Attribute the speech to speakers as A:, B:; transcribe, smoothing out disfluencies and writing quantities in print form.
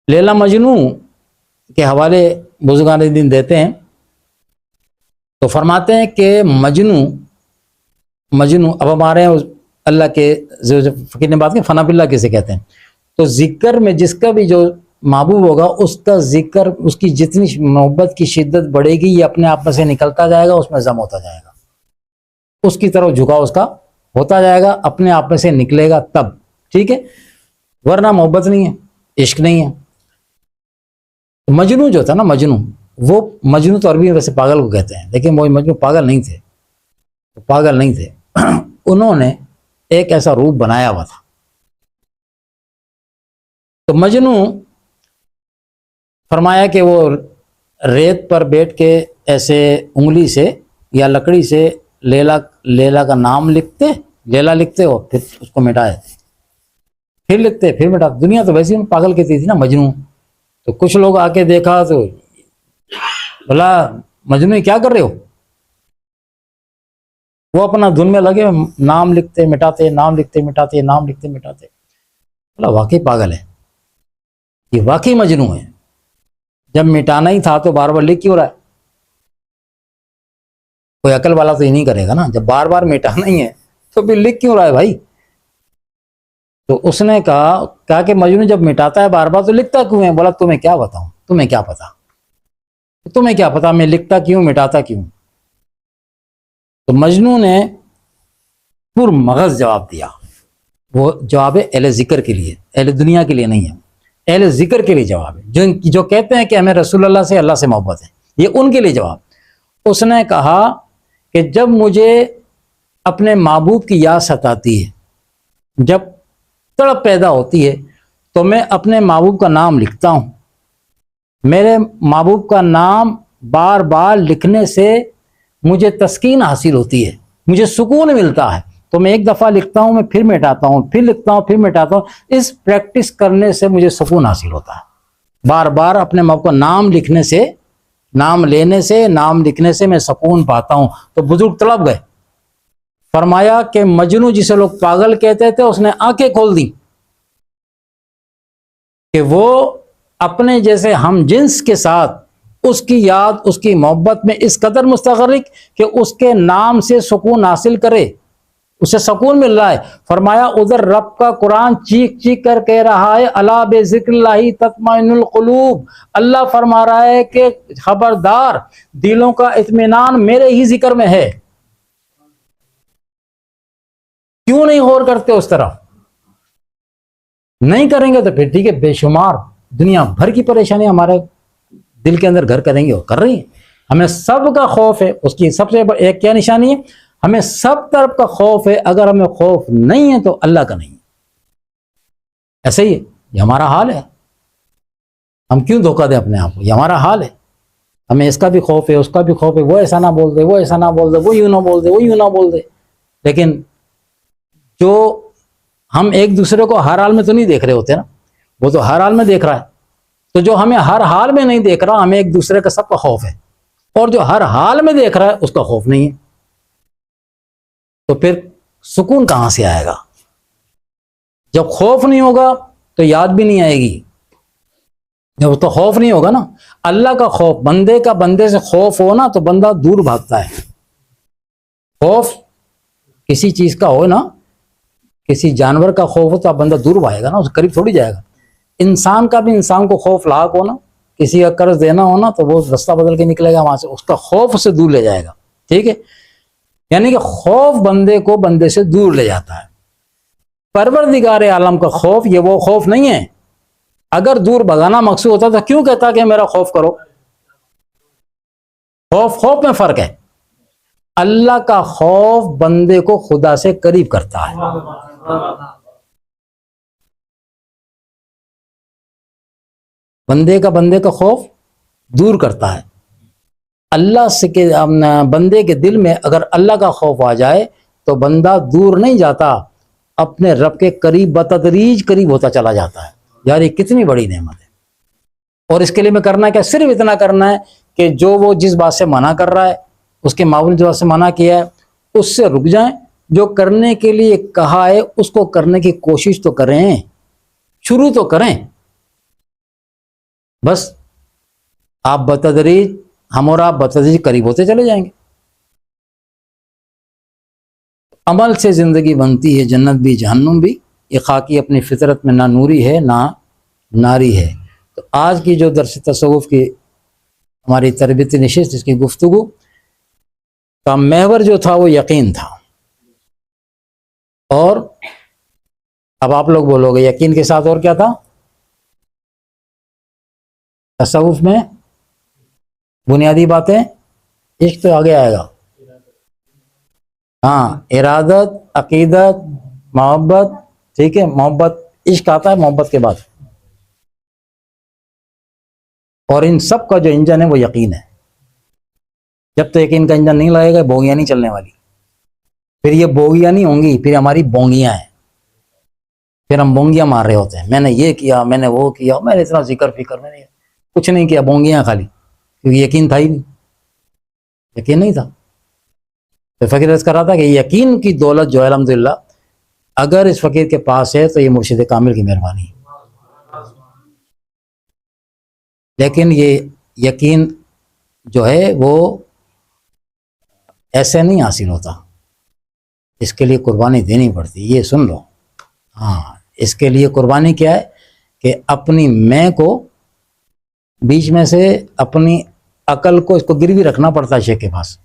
A: لیلا مجنو کے حوالے بزرگان دین دیتے ہیں تو فرماتے ہیں کہ مجنو اب ہمارے اللہ کے فقیر نے بات کی فنا باللہ کسے کہتے ہیں، تو ذکر میں جس کا بھی جو محبوب ہوگا اس کا ذکر، اس کی جتنی محبت کی شدت بڑھے گی یہ اپنے آپ میں سے نکلتا جائے گا، اس میں ضم ہوتا جائے گا، اس کی طرف جھکاؤ اس کا ہوتا جائے گا، اپنے آپ میں سے نکلے گا تب، ٹھیک ہے، ورنہ محبت نہیں ہے، عشق نہیں ہے۔ مجنو جو تھا نا، مجنو تو عربی میں ویسے پاگل کو کہتے ہیں، لیکن وہ مجنو پاگل نہیں تھے انہوں نے ایک ایسا روپ بنایا ہوا تھا۔ تو مجنو فرمایا کہ وہ ریت پر بیٹھ کے ایسے انگلی سے یا لکڑی سے لیلا کا نام لکھتے ہو، پھر اس کو مٹا دیتے، پھر لکھتے پھر مٹاتے۔ دنیا تو ویسے ہی پاگل کہتی تھی نا مجنو، تو کچھ لوگ آ کے دیکھا تو بولا مجنو کیا کر رہے ہو؟ وہ اپنا دھن میں لگے، نام لکھتے مٹاتے، نام لکھتے مٹاتے، نام لکھتے مٹاتے۔ بولا واقعی پاگل ہے، یہ واقعی مجنو ہے، جب مٹانا ہی تھا تو بار بار لکھ کیوں رہا ہے؟ کوئی عقل والا تو یہ نہیں کرے گا نا، جب بار بار مٹانا ہی ہے تو پھر لکھ کیوں رہا ہے بھائی؟ تو اس نے کہا کہ مجنو جب مٹاتا ہے بار بار تو لکھتا کیوں ہے؟ بولا تمہیں کیا بتاؤں، تمہیں کیا پتا میں لکھتا کیوں، مٹاتا کیوں؟ تو مجنو نے پر مغز جواب دیا، وہ جواب ہے اہل ذکر کے لیے، اہل دنیا کے لیے نہیں ہے، اہل ذکر کے لیے جواب ہے، جو کہتے ہیں کہ ہمیں رسول اللہ سے محبت ہے، یہ ان کے لیے جواب۔ اس نے کہا کہ جب مجھے اپنے محبوب کی یاد ستاتی ہے، جب تڑپ پیدا ہوتی ہے تو میں اپنے محبوب کا نام لکھتا ہوں، میرے محبوب کا نام بار بار لکھنے سے مجھے تسکین حاصل ہوتی ہے، مجھے سکون ملتا ہے، تو میں ایک دفعہ لکھتا ہوں، میں پھر مٹاتا ہوں، پھر لکھتا ہوں، پھر مٹاتا ہوں، اس پریکٹس کرنے سے مجھے سکون حاصل ہوتا ہے، بار بار اپنے محبوب کا نام لکھنے سے، نام لینے سے، نام لکھنے سے میں سکون پاتا ہوں۔ تو بزرگ طلب گئے، فرمایا کہ مجنو جسے لوگ پاگل کہتے تھے اس نے آنکھیں کھول دی کہ وہ اپنے جیسے ہم جنس کے ساتھ اس کی یاد، اس کی محبت میں اس قدر مستغرق کہ اس کے نام سے سکون حاصل کرے، اسے سکون مل رہا ہے۔ فرمایا ادھر رب کا قرآن چیخ چیخ کر کہہ رہا ہے الا بذکر اللہ تطمئن القلوب، اللہ فرما رہا ہے کہ خبردار، دلوں کا اطمینان میرے ہی ذکر میں ہے۔ کیوں نہیں غور کرتے اس طرف؟ نہیں کریں گے تو پھر ٹھیک ہے، بے شمار دنیا بھر کی پریشانی ہمارے دل کے اندر گھر کریں گے، وہ کر رہی ہیں۔ ہمیں سب کا خوف ہے، اس کی سب سے ایک کیا نشانی ہے؟ ہمیں سب طرف کا خوف ہے، اگر ہمیں خوف نہیں ہے تو اللہ کا نہیں ہے۔ ایسے ہی یہ ہمارا حال ہے، ہم کیوں دھوکہ دیں اپنے آپ کو؟ یہ ہمارا حال ہے، ہمیں اس کا بھی خوف ہے، اس کا بھی خوف ہے، وہ ایسا نہ بول دے، وہ ایسا نہ بول دے، وہ یوں نہ بول دے، وہ یوں نہ بول دے۔ لیکن جو ہم ایک دوسرے کو ہر حال میں تو نہیں دیکھ رہے ہوتے نا، وہ تو ہر حال میں دیکھ رہا ہے، تو جو ہمیں ہر حال میں نہیں دیکھ رہا، ہمیں ایک دوسرے کا سب کا خوف ہے، اور جو ہر حال میں دیکھ رہا ہے اس کا خوف نہیں ہے، تو پھر سکون کہاں سے آئے گا؟ جب خوف نہیں ہوگا تو یاد بھی نہیں آئے گی، جب تو خوف نہیں ہوگا نا، اللہ کا خوف، بندے کا بندے سے خوف ہو نا تو بندہ دور بھاگتا ہے۔ خوف کسی چیز کا ہو نا، کسی جانور کا خوف ہو تو بندہ دور بھاگے گا نا، اس قریب تھوڑی جائے گا۔ انسان کا بھی، انسان کو خوف لاحق ہو نا، کسی کا قرض دینا ہو نا تو وہ رستہ بدل کے نکلے گا وہاں سے، اس کا خوف سے دور لے جائے گا، ٹھیک ہے؟ یعنی کہ خوف بندے کو بندے سے دور لے جاتا ہے۔ پروردگار عالم کا خوف یہ وہ خوف نہیں ہے، اگر دور بھگانا مقصود ہوتا تو کیوں کہتا کہ میرا خوف کرو؟ خوف میں فرق ہے۔ اللہ کا خوف بندے کو خدا سے قریب کرتا ہے، بندے کا خوف دور کرتا ہے۔ اللہ سے بندے کے دل میں اگر اللہ کا خوف آ جائے تو بندہ دور نہیں جاتا، اپنے رب کے قریب بتدریج قریب ہوتا چلا جاتا ہے۔ یار یہ کتنی بڑی نعمت ہے، اور اس کے لیے میں کرنا کیا؟ صرف اتنا کرنا ہے کہ جو وہ جس بات سے منع کر رہا ہے، اس کے معمول جو بات سے منع کیا ہے اس سے رک جائیں، جو کرنے کے لیے کہا ہے اس کو کرنے کی کوشش تو کریں، شروع تو کریں۔ بس آپ بتدریج، ہم اور آپ بتدریج قریب ہوتے چلے جائیں گے. عمل سے زندگی بنتی ہے، جنت بھی جہنم بھی. یہ خاکی اپنی فطرت میں نہ نوری ہے نہ ناری ہے. تو آج کی جو درس تصوف کی ہماری تربیتی نشست، اس کی گفتگو کا محور جو تھا وہ یقین تھا. اور اب آپ لوگ بولو گے یقین کے ساتھ اور کیا تھا؟ تصوف میں بنیادی باتیں، عشق تو آگے آئے گا. ہاں، ارادت، عقیدت، محبت. ٹھیک ہے، محبت، عشق آتا ہے محبت کے بعد. اور ان سب کا جو انجن ہے وہ یقین ہے. جب تک یقین کا انجن نہیں لگے گا بوگیاں نہیں چلنے والی. پھر یہ بوگیاں نہیں ہوں گی، پھر ہماری بونگیاں ہیں. پھر ہم بونگیاں مار رہے ہوتے ہیں، میں نے یہ کیا، میں نے وہ کیا، میں نے اتنا ذکر فکر، میں نے کچھ نہیں کیا، بونگیاں خالی. کیونکہ یقین تھا ہی نہیں، یقین نہیں تھا. تو فقیر عرض کر رہا تھا کہ یقین کی دولت جو ہے الحمدللہ اگر اس فقیر کے پاس ہے تو یہ مرشد کامل کی مہربانی ہے. لیکن یہ یقین جو ہے وہ ایسے نہیں حاصل ہوتا، اس کے لیے قربانی دینی پڑتی. یہ سن لو. ہاں، اس کے لیے قربانی کیا ہے کہ اپنی میں کو بیچ میں سے اپنی عقل کو اس کو گروی رکھنا پڑتا ہے شیخ کے پاس.